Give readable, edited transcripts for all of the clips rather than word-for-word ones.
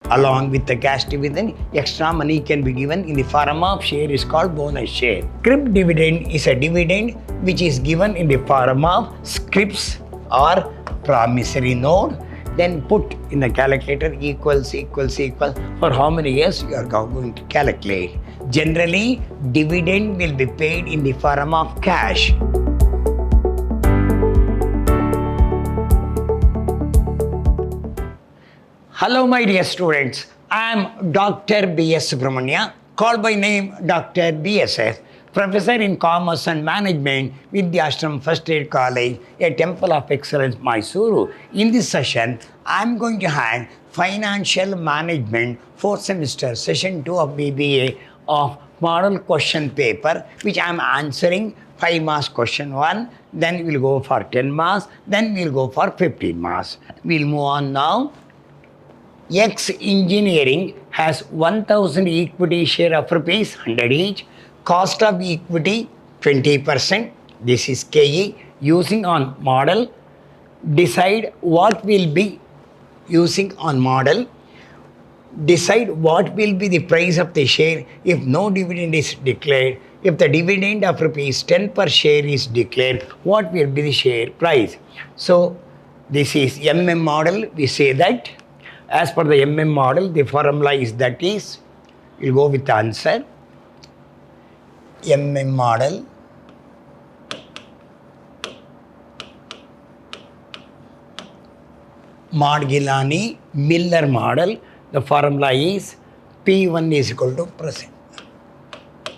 Along with the cash dividend, extra money can be given in the form of share is called bonus share. Scrip dividend is a dividend which is given in the form of scrips or promissory note. Then put in the calculator equals for how many years you are going to calculate. Generally, dividend will be paid in the form of cash. Hello my dear students, I am Dr. B.S. Subramania, called by name Dr. BSS, Professor in Commerce and Management, Vidhyaashram First Aid College, a Temple of Excellence, MYSURU. In this session, I am going to hand Financial Management 4th semester, session 2 of BBA of model question paper, which I am answering 5 marks question 1, then we will go for 10 marks, then we will go for 15 marks. We will move on now. X Engineering has 1000 equity share of rupees 100 each. Cost of equity 20%. This is KE. Using on model. Decide what will be using on model. Decide what will be the price of the share if no dividend is declared. If the dividend of rupees 10 per share is declared, what will be the share price? So this is MM model. We say that. As per the MM model, the formula is that is, we'll go with the answer. MM model. Margilani Miller model. The formula is P1 is equal to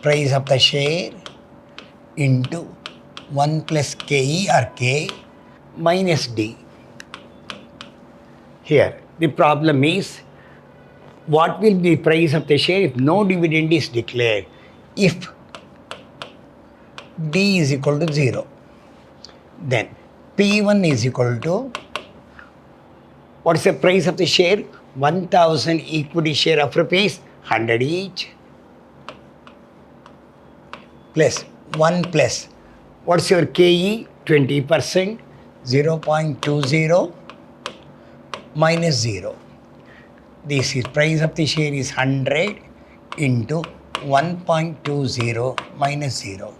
price of the share into 1 plus KE or K minus D. Here. The problem is, what will be the price of the share if no dividend is declared? If D is equal to 0, then P1 is equal to, what is the price of the share? 1000 equity share of rupees 100 each plus 1 plus, what's your KE? 20%, 0.20 minus 0. This is price of the share is 100 into 1.20 minus 0.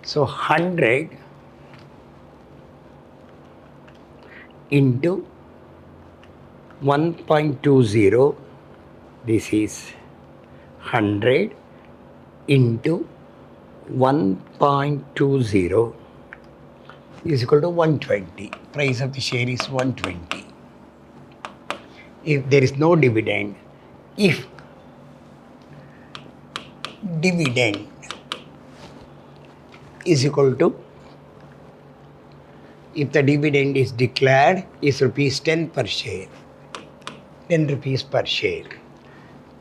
So 100 into 1.20, this is 100 into 1.20 is equal to 120. Price of the share is 120. If there is no dividend, if dividend is equal to, if the dividend is declared is rupees 10 per share, 10 rupees per share,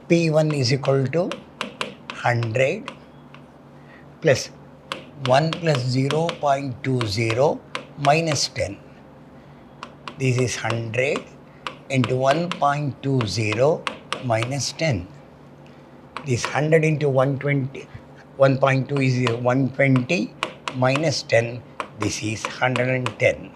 P1 is equal to 100 plus 1 plus 0.20 minus 10. This is 100 into 1.20 minus 10. This 100 into 120, 1.2 is 120 minus 10, this is 110.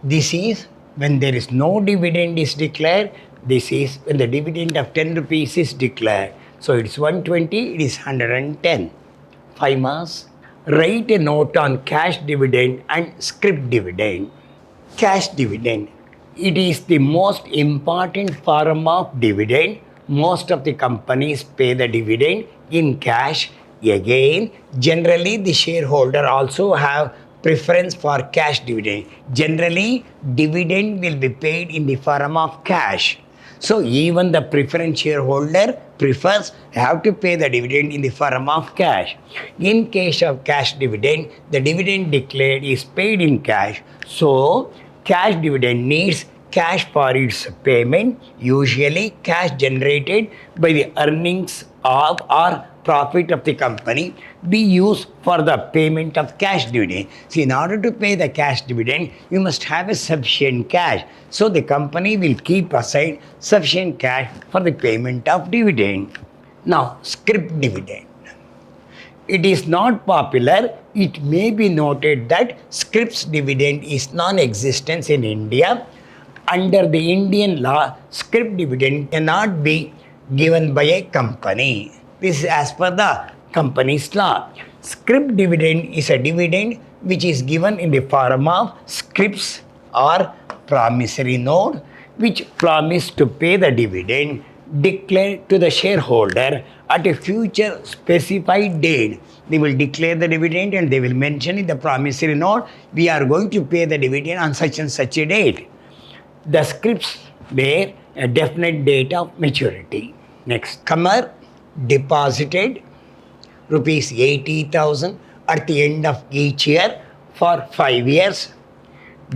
This is when there is no dividend is declared, this is when the dividend of 10 rupees is declared. So it's 120, it is 110. 5 marks. Write a note on cash dividend and scrip dividend. Cash dividend. It is the most important form of dividend. Most of the companies pay the dividend in cash. Again, generally the shareholder also have preference for cash dividend. Generally, dividend will be paid in the form of cash. So even the preference shareholder prefers have to pay the dividend in the form of cash. In case of cash dividend, the dividend declared is paid in cash. So cash dividend needs cash for its payment, usually cash generated by the earnings of or profit of the company be used for the payment of cash dividend. See, in order to pay the cash dividend, you must have a sufficient cash. So the company will keep aside sufficient cash for the payment of dividend. Now, scrip dividend. It is not popular. It may be noted that scrip's dividend is non-existent in India. Under the Indian law, scrip dividend cannot be given by a company. This is as per the company's law. Scrip dividend is a dividend which is given in the form of scrips or promissory note, which promise to pay the dividend declared to the shareholder at a future specified date. They will declare the dividend and they will mention in the promissory note, we are going to pay the dividend on such and such a date. The scrips bear a definite date of maturity. Next, Kamar deposited rupees 80,000 at the end of each year for 5 years.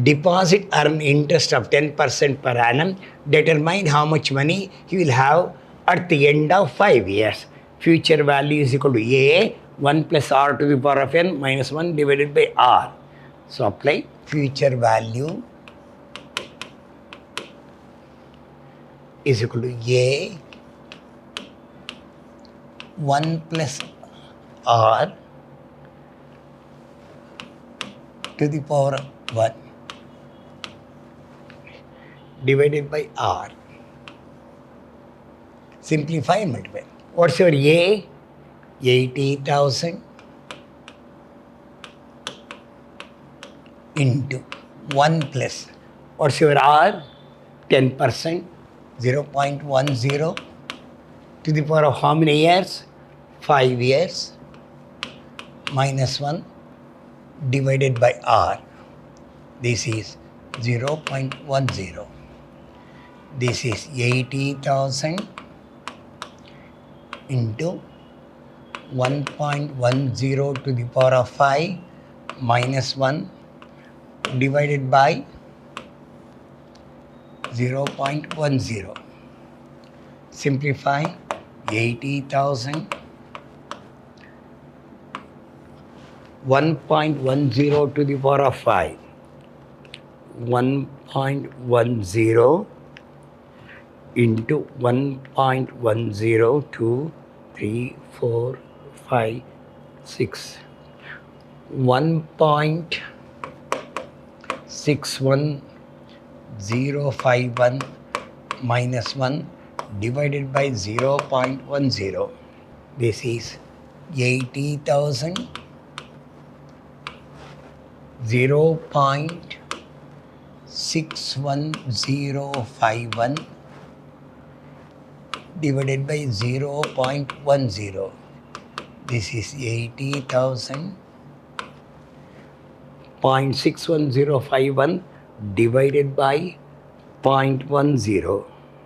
Deposit earn interest of 10% per annum. Determine how much money he will have at the end of 5 years. Future value is equal to A 1 plus R to the power of n minus 1 divided by R. So apply future value is equal to A 1 plus R to the power of 1 divided by R. Simplify and multiply. What's your A? 80,000 into 1 plus. What's your R? 10%. 0.10 to the power of how many years? 5 years minus 1 divided by R. This is 0.10. This is 80,000 into 1.10 to the power of 5 minus 1 divided by 0.10. Simplify 80,000 1.10 to the power of 5 1.10 into 1.10 2 3 4 5 6 1.61051 minus 1 divided by 0.10. This is 80,000 0.61051 divided by 0.10. This is 80,000 0.61051 divided by 0.10.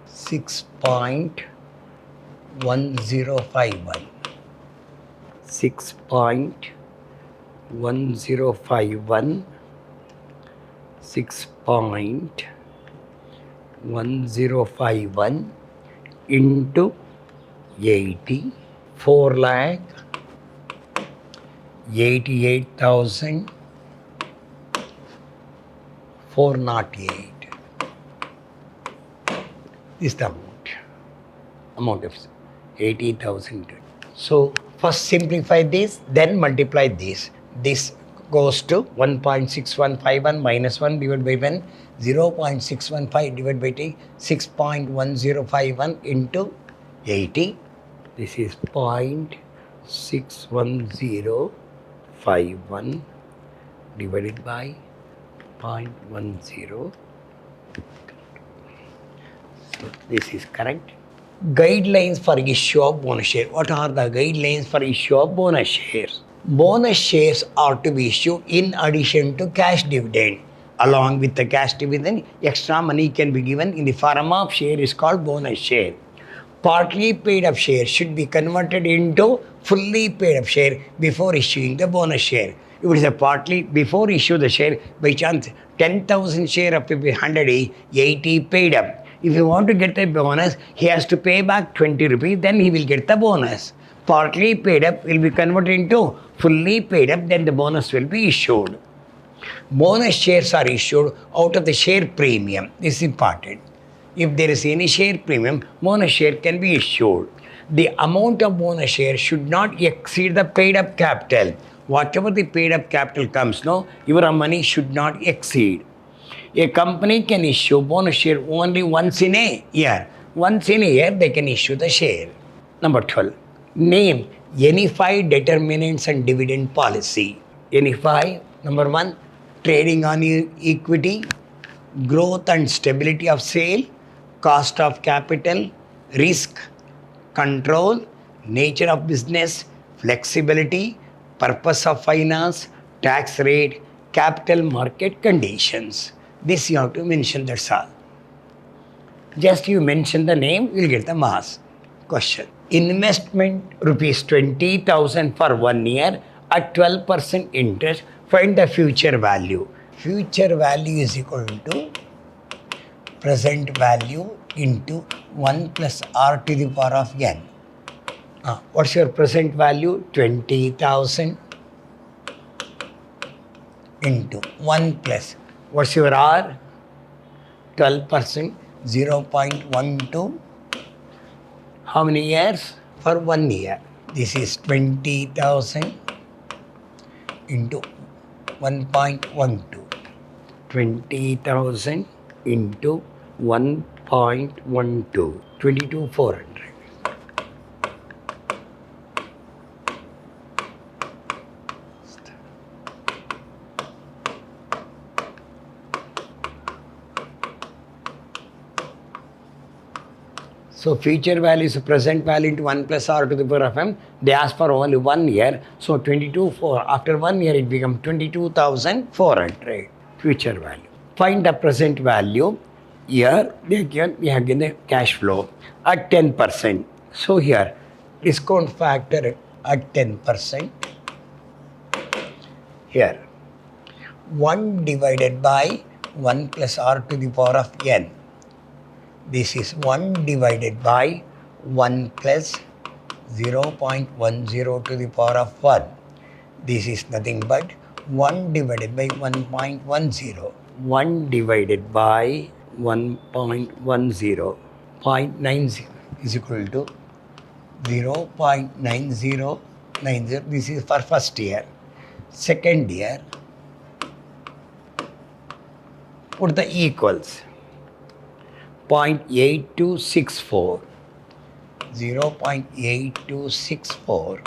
6.1051. 6.1051 6.1051 into 80 4,88,408. This is the amount of 80,000. So first simplify this, then multiply this. This goes to 1.6151 minus 1 divided by 1, 0.615 divided by 6.1051 into 80. This is 0.61051 divided by 0.10. So this is correct. Guidelines for issue of bonus share. What are the guidelines for issue of bonus shares? Bonus shares are to be issued in addition to cash dividend. Along with the cash dividend, extra money can be given in the form of share is called bonus share. Partly paid up share should be converted into fully paid up share before issuing the bonus share. If it is a partly before issue the share, by chance 10,000 share up to 100, 80 paid up. If you want to get the bonus, he has to pay back 20 rupees, then he will get the bonus. Partly paid up will be converted into fully paid up, then the bonus will be issued. Bonus shares are issued out of the share premium. This is important. If there is any share premium, bonus share can be issued. The amount of bonus share should not exceed the paid up capital. Whatever the paid up capital comes, your money should not exceed. A company can issue bonus share only once in a year. Once in a year, they can issue the share. Number 12. Name any 5 determinants and dividend policy. Any 5. Number 1. Trading on equity, growth and stability of sale, cost of capital, risk, control, nature of business, flexibility, purpose of finance, tax rate, capital market conditions. This you have to mention, that's all. Just you mention the name, you'll get the mass. Question. Investment rupees 20,000 for 1 year at 12% interest. Find the future value. Future value is equal to present value into 1 plus r to the power of n. What's your present value? 20,000 into 1 plus. What's your r? 12%, 0.12. How many years? For 1 year. This is 20,000 into 1.12. 20,000 into 1.12. 22,400. So future value is present value into 1 plus r to the power of m. They ask for only 1 year. So 22,400. After 1 year it becomes 22,400. Future value. Find the present value. Here we have given the cash flow at 10%. So here discount factor at 10%. Here 1 divided by 1 plus r to the power of n. This is 1 divided by 1 plus 0.10 to the power of 1. This is nothing but 1 divided by 1.10. 1 divided by 1.10. 0.90 is equal to 0.9090. This is for first year. Second year, put the equals. 0.8264. 0.8264.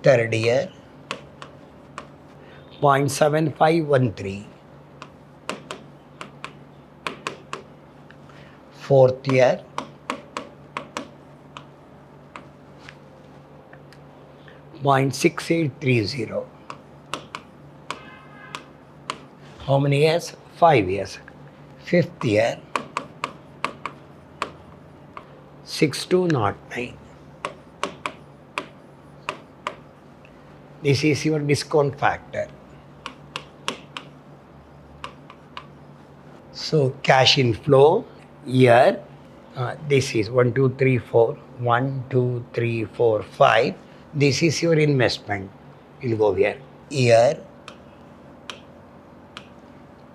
Third year, 0.7513. Fourth year, 0.6830. How many years? 5 years. Fifth year, 6209. This is your discount factor. So cash inflow year, this is 1, 2, 3, 4. 1, 2, 3, 4, 5. This is your investment. You'll go here. Year,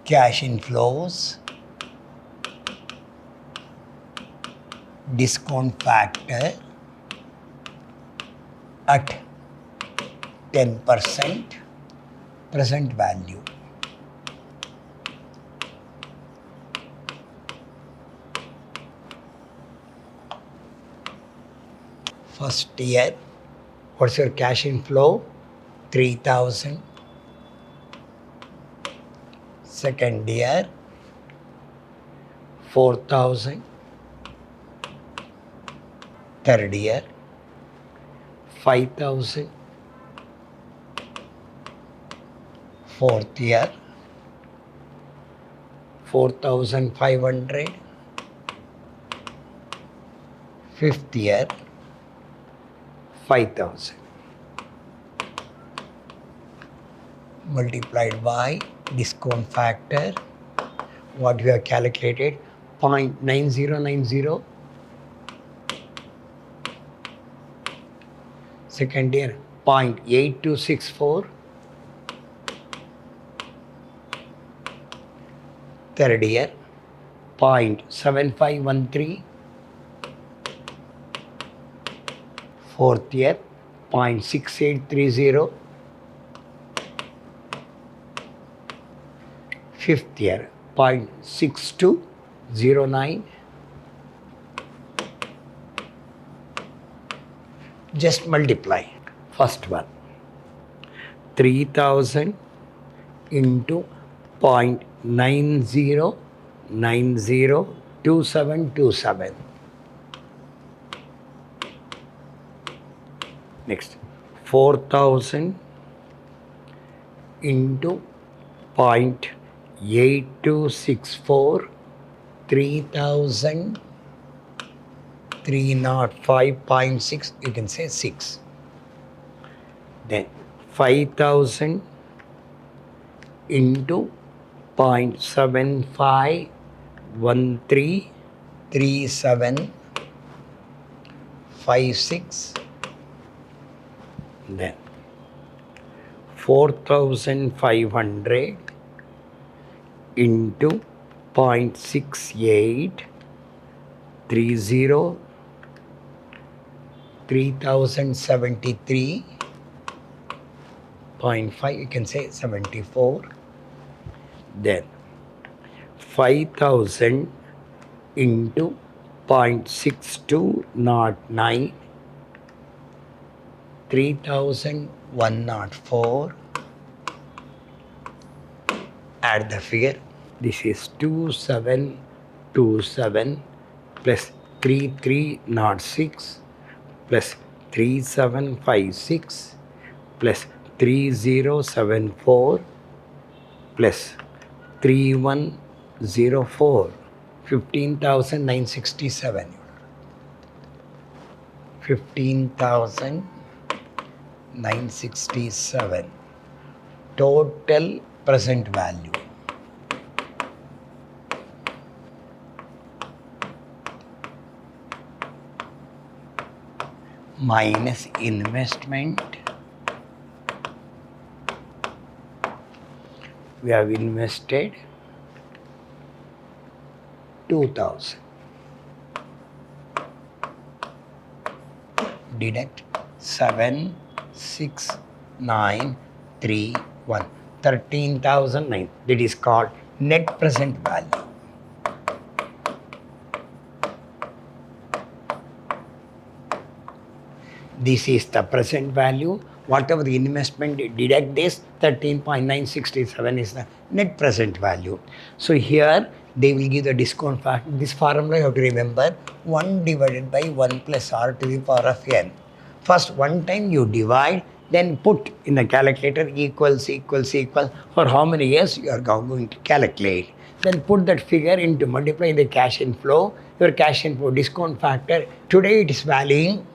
cash inflows, discount factor at 10% present value. First year, what's your cash inflow? 3,000. Second year, 4,000. Third year, 5,000. Fourth year, 4,500. Fifth year, 5,000. Multiplied by discount factor, what we have calculated, 0.9090. Second year, 0.8264. Third year, 0.7513. Fourth year, 0.6830. Fifth year, 0.6209. Just multiply. First one, 3000 into 0.90902727. Next, 4000 into 0.8264 3000 305.6, you can say 6. Then 5000 into 0.75133756. Then 4500 into 0.6830 3073.5, you can say 74. Then 5000 into 0.6209 3104. Add the figure. This is 2727 plus 3306 plus 3756 plus 3074 plus 3104. 15,967. 15,967. Total present value. Minus investment. We have invested 2,000. Deduct 76931. 13,009. That is called net present value. This is the present value. Whatever the investment, deduct this, 13.967 is the net present value. So here they will give the discount factor. This formula you have to remember, 1 divided by 1 plus r to the power of n. First one time you divide, then put in the calculator equals. For how many years you are going to calculate. Then put that figure into multiply the cash inflow. Your cash inflow discount factor, today it is valuing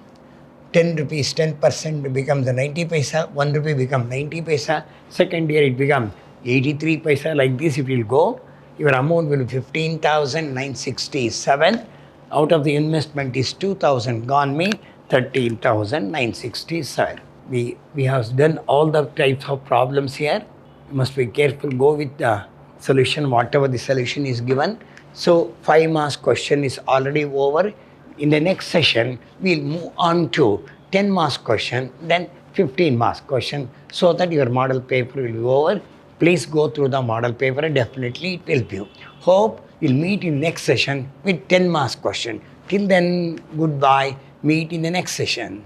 10 rupees, 10% becomes 90 paisa, 1 rupee becomes 90 paisa, second year it becomes 83 paisa, like this it will go. Your amount will be 15,967. Out of the investment is 2,000 gone me, 13,967. We have done all the types of problems here. You must be careful, go with the solution, whatever the solution is given. So 5 marks question is already over. In the next session, we'll move on to 10 marks question, then 15 marks question, so that your model paper will be over. Please go through the model paper, definitely it will help you. Hope you'll meet in next session with 10 marks question. Till then, goodbye, meet in the next session.